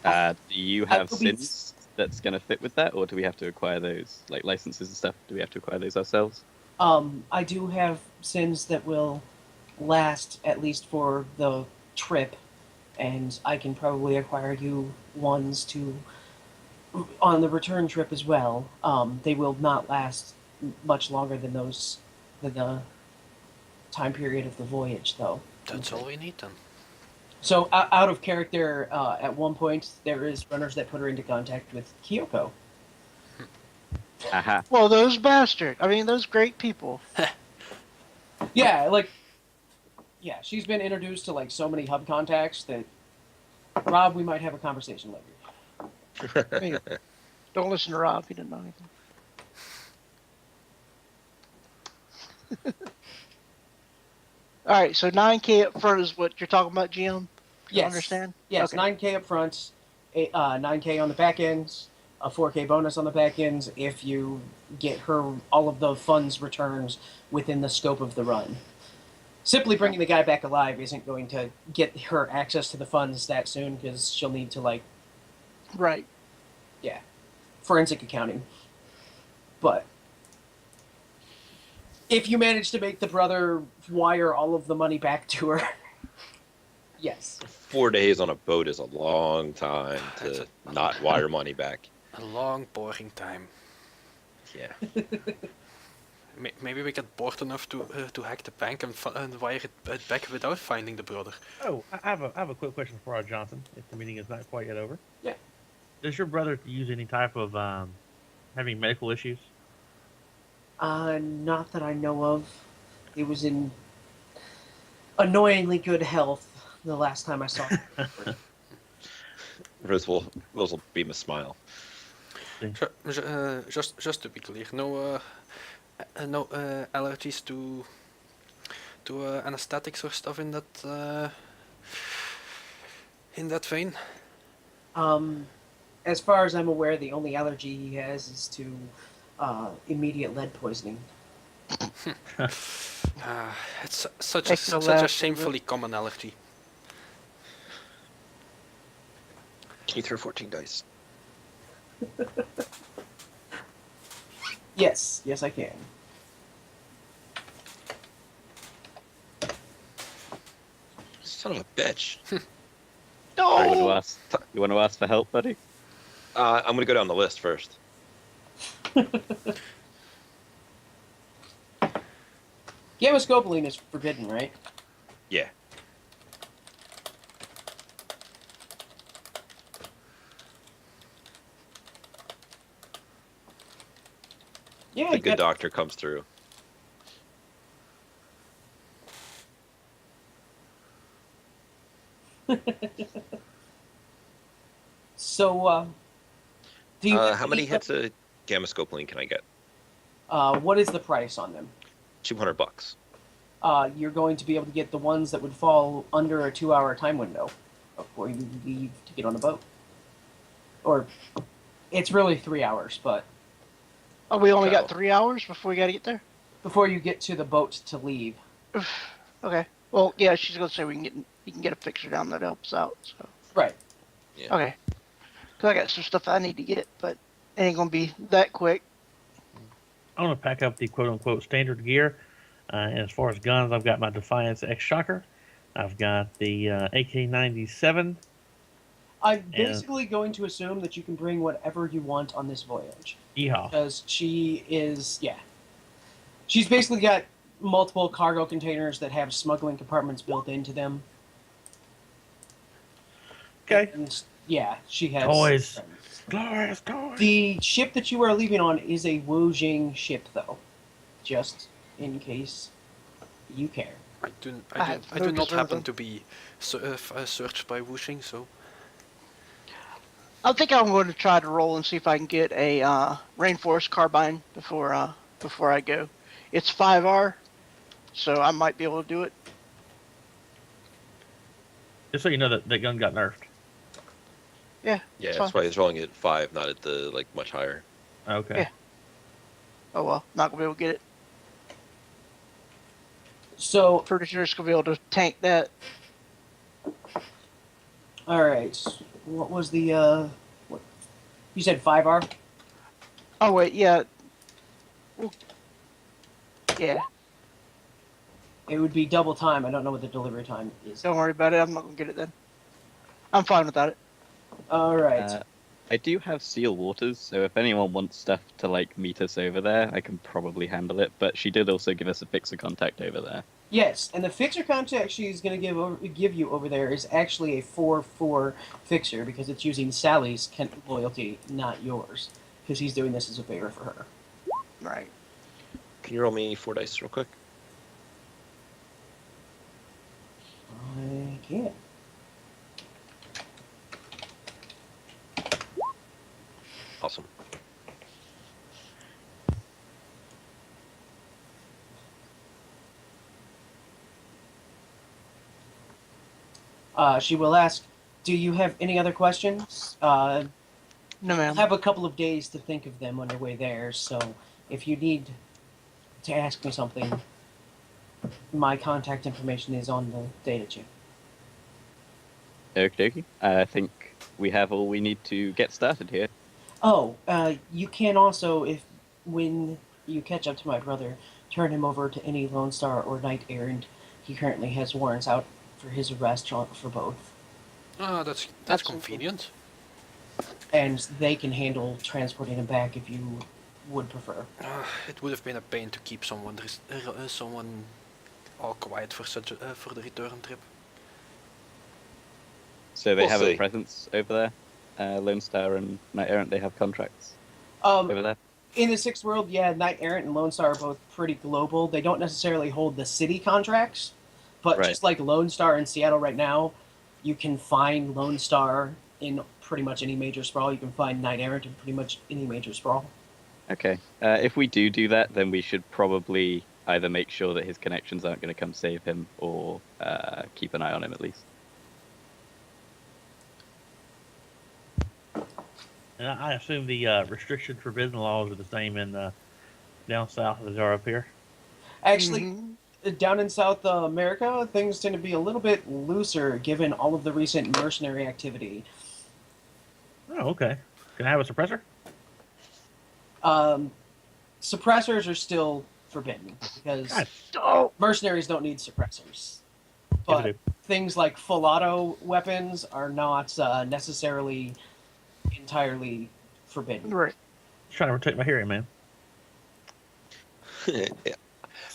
do you I have will be- sins that's going to fit with that, or do we have to acquire those, like licenses and stuff? Do we have to acquire those ourselves? I do have sins that will last at least for the trip, and I can probably acquire you ones to on the return trip as well. They will not last much longer than the time period of the voyage, though. That's all we need then. So, out of character, at one point, there is runners that put her into contact with Kyoko. Aha. Well, those bastards. I mean, those great people. Yeah, yeah, she's been introduced to like so many hub contacts that Rob, we might have a conversation later. Hey, don't listen to Rob. He didn't know anything. All right, so 9K up front is what you're talking about, GM? Yes. Understand? Yes, Okay. 9K up front, 9K on the back ends, a 4K bonus on the back ends if you get her all of the funds returned within the scope of the run. Simply bringing the guy back alive isn't going to get her access to the funds that soon because she'll need to, like, Right. yeah, forensic accounting. But if you manage to make the brother wire all of the money back to her, yes. 4 days on a boat is a long time That's to not wire money back. A long, boring time. Yeah. Maybe we get bored enough to hack the bank and wire it back without finding the brother. Oh, I have a quick question for our Johnson. If the meeting is not quite yet over. Yeah. Does your brother use any type of having medical issues? Not that I know of. He was in annoyingly good health the last time I saw him. Rose will beam a smile. Just to be clear, no allergies to anesthetics or stuff in that vein. As far as I'm aware, the only allergy he has is to immediate lead poisoning. It's such Makes no such a laugh, shamefully common allergy. Can you throw 14 dice? Yes, I can. Son of a bitch. No! You want to ask for help, buddy? I'm gonna go down the list first. Gamma is forbidden, right? Yeah. Yeah, The good doctor comes through. So, do you? How many hits of gamma scopoline can I get? What is the price on them? $200. You're going to be able to get the ones that would fall under a 2-hour time window before you leave to get on a boat. Or, it's really 3 hours, but Oh, we only got So- 3 hours before we got to get there? before you get to the boat to leave. Okay. Well, yeah, she's going to say you can get a fixer down that helps out, so. Right. Yeah. Okay. Because I got some stuff I need to get, but it ain't going to be that quick. I'm gonna pack up the quote unquote standard gear. And as far as guns, I've got my Defiance X Shocker. I've got the AK-97. I'm basically going to assume that you can bring whatever you want on this voyage. Yeehaw. Because she is, yeah. She's basically got multiple cargo containers that have smuggling compartments built into them. Okay. And, yeah, she has... Toys. Glorious toys. The ship that you are leaving on is a Wujing ship, though. Just in case you care. I do I have I no do not concern with happen them. to be searched by Wuxing, so I think I'm going to try to roll and see if I can get a rainforest carbine before I go. It's 5R, so I might be able to do it. Just so you know that gun got nerfed. Yeah. Yeah, it's that's fine. why he's rolling at 5, not at the like much higher. Okay. Yeah. Oh well, not gonna be able to get it. So, Pretty sure it's gonna be able to tank that. alright. What was the, what? You said 5R? Oh wait, yeah. Well, yeah. It would be double time. I don't know what the delivery time is. Don't worry about it. I'm not gonna get it then. I'm fine without it. Alright. I do have seal waters, so if anyone wants stuff to like meet us over there, I can probably handle it. But she did also give us a fixer contact over there. Yes, and the fixer contact she's going to give you over there is actually a 4-4 fixer because it's using Sally's loyalty, not yours. Because he's doing this as a favor for her. Right. Can you roll me 4 dice real quick? I can't. Awesome. She will ask, do you have any other questions? No, You'll ma'am. have a couple of days to think of them on your way there, so if you need to ask me something, my contact information is on the data chip. Okie dokie. I think we have all we need to get started here. Oh, you can also, if when you catch up to my brother, turn him over to any Lone Star or Knight Errant. He currently has warrants out for his arrest for both, that's Absolutely. convenient. and they can handle transporting him back if you would prefer. It would have been a pain to keep someone all quiet for such for the return trip. So they We'll have see. a presence over there. Lone Star and Knight Errant, they have contracts over there. In the Sixth World, yeah, Knight Errant and Lone Star are both pretty global. They don't necessarily hold the city contracts, but Right. just like Lone Star in Seattle right now, you can find Lone Star in pretty much any major sprawl. You can find Knight Errant in pretty much any major sprawl. Okay. If we do that, then we should probably either make sure that his connections aren't going to come save him, or keep an eye on him at least. And I assume the restriction forbidden laws are the same in down south as they are up here. Actually, Mhm. down in South America, things tend to be a little bit looser given all of the recent mercenary activity. Oh, okay. Can I have a suppressor? Suppressors are still forbidden because God, Oh, mercenaries don't need suppressors. yes, I But do. things like full auto weapons are not necessarily entirely forbidden. right. Just trying to protect my hearing, man. Yeah.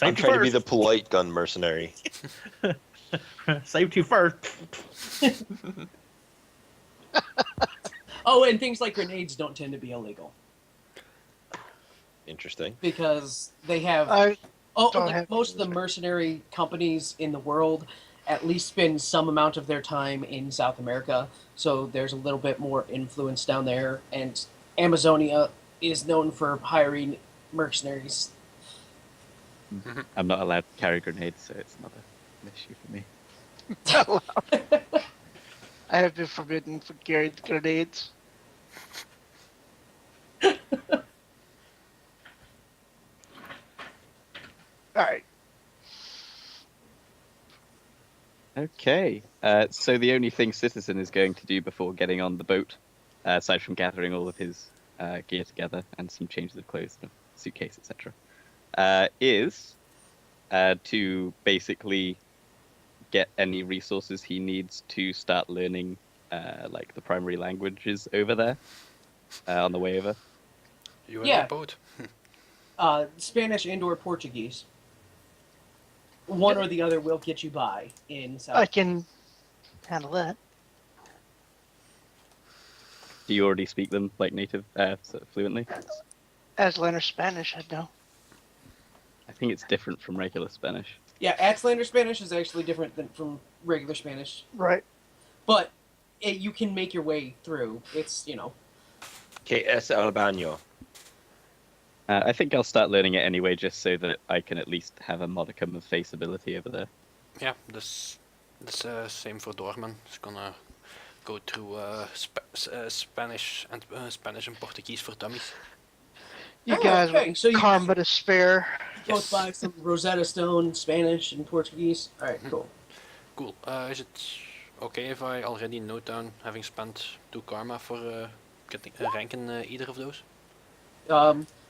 I'm Safety trying to be the first. polite gun mercenary. Safety first. Oh, and things like grenades don't tend to be illegal Interesting. because they have I don't like have most of the mercenary companies in the world at least spend some amount of their time in South America, so there's a little bit more influence down there, and Amazonia is known for hiring mercenaries. I'm not allowed to carry grenades, so it's not an issue for me. I have been forbidden from carrying grenades. All right. Okay. So the only thing Citizen is going to do before getting on the boat, aside from gathering all of his gear together and some changes of clothes, suitcase, etc., is to basically get any resources he needs to start learning like the primary languages over there on the way over? You and Yeah. me both. Spanish and/or Portuguese. One or the other will get you by in South. I can handle that. Do you already speak them like native, sort of fluently? As learner Spanish, I know. I think it's different from regular Spanish. Yeah, Axlander Spanish is actually different than from regular Spanish, Right. but you can make your way through. It's Que es el baño? I think I'll start learning it anyway, just so that I can at least have a modicum of face ability over there. Yeah, this same for Dorman. It's gonna go through Spanish and Portuguese for dummies. You Oh, guys okay, with so you- karma to spare. both by some Rosetta Stone, Spanish and Portuguese. All right, cool. Cool. Is it okay if I already note down having spent 2 karma for getting a rank in either of those?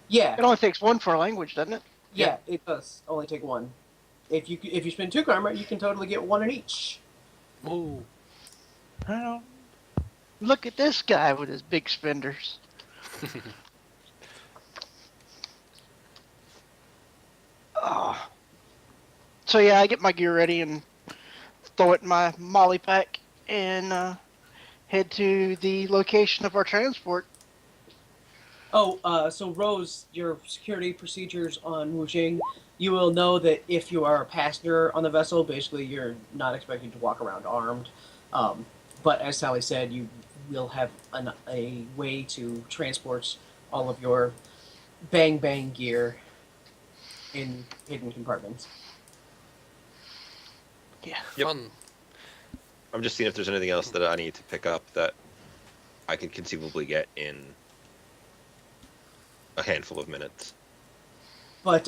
Yeah, It only takes one for a language, doesn't it? yeah, it does only take one. If you spend 2 karma, you can totally get 1 in each. Oh, Oh, Look at this guy with his big spenders. Oh. So yeah, I get my gear ready and throw it in my molly pack and head to the location of our transport. Oh, so Rose, your security procedures on Wuxing, you will know that if you are a passenger on the vessel, basically you're not expected to walk around armed. But as Sally said, you will have a way to transport all of your bang bang gear in hidden compartments. Yeah. Yep. fun. I'm just seeing if there's anything else that I need to pick up that I could conceivably get in a handful of minutes. But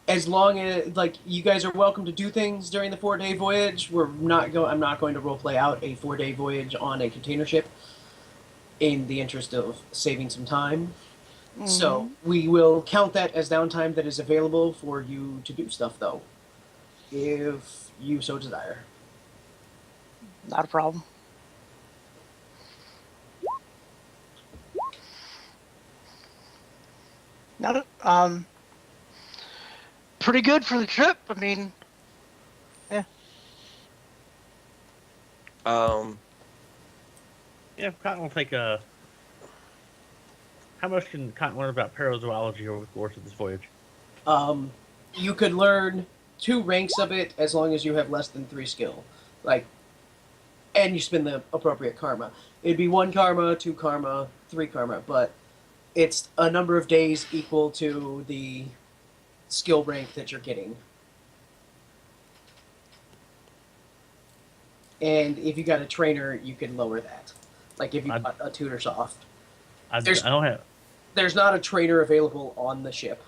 as long as you guys are welcome to do things during the 4-day voyage, I'm not going to roleplay out a 4-day voyage on a container ship in the interest of saving some time. So we will count that as downtime that is available for you to do stuff, though, if you so desire. Not a problem. Not a, pretty good for the trip. I mean, yeah, Cotton will take a. How much can Cotton learn about parazoology over the course of this voyage? You could learn 2 ranks of it as long as you have less than 3 skill, and you spend the appropriate karma. It'd be 1 karma, 2 karma, 3 karma, but it's a number of days equal to the skill rank that you're getting. And if you got a trainer, you can lower that. Like if you got a tutor soft. I There's- don't have. There's not a trainer available on the ship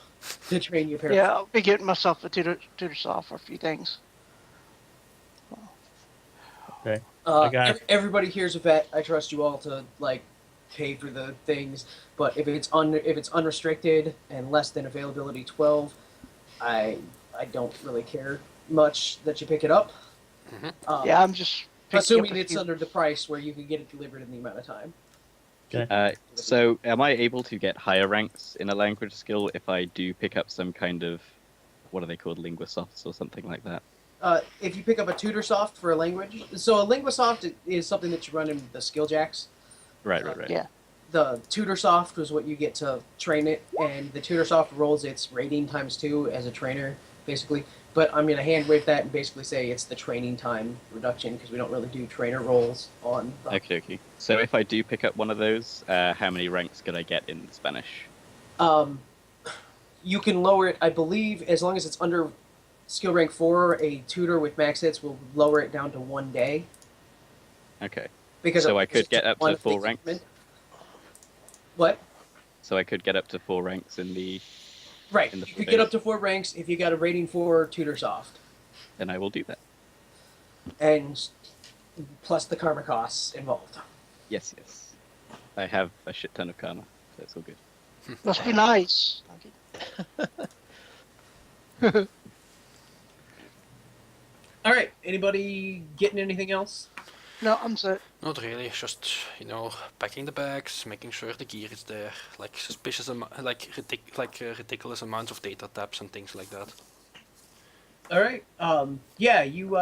to train your parents. yeah, I'll be getting myself a tutor soft for a few things. Okay. I got- Everybody here's a vet. I trust you all to pay for the things, but if it's unrestricted and less than availability 12, I don't really care much that you pick it up. Yeah, I'm just picking Assuming up a it's few- under the price where you can get it delivered in the amount of time. So, am I able to get higher ranks in a language skill if I do pick up some kind of, what are they called, linguisofts or something like that? If you pick up a tutor soft for a language, so a linguisoft is something that you run in the skill jacks. Right. Yeah. The tutor soft is what you get to train it, and the tutor soft rolls its rating times 2 as a trainer, basically. But I'm going to hand wave that and basically say it's the training time reduction because we don't really do trainer rolls on. Okay. So if I do pick up one of those, how many ranks could I get in Spanish? You can lower it, I believe, as long as it's under skill rank 4. A tutor with max hits will lower it down to 1 day. Okay. Because So I could get up to one 4 ranks? What? So I could get up to 4 ranks in the... Right. In the You 4 could get days. up to 4 ranks if you got a rating 4 tutor soft. Then I will do that. And plus the karma costs involved. Yes. I have a shit ton of karma, so it's all good. Must be nice. All right. Anybody getting anything else? No, I'm set. Not really. Just packing the bags, making sure the gear is there, like ridiculous amounts of data tabs and things like that. All right. Yeah, you.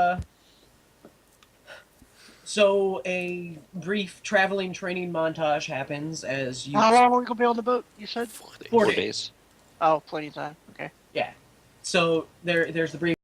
So a brief traveling training montage happens as you. How long are we gonna be on the boat? You said. 4 days. 4 4 days. days. Oh, plenty of time. Okay. Yeah. So there's the brief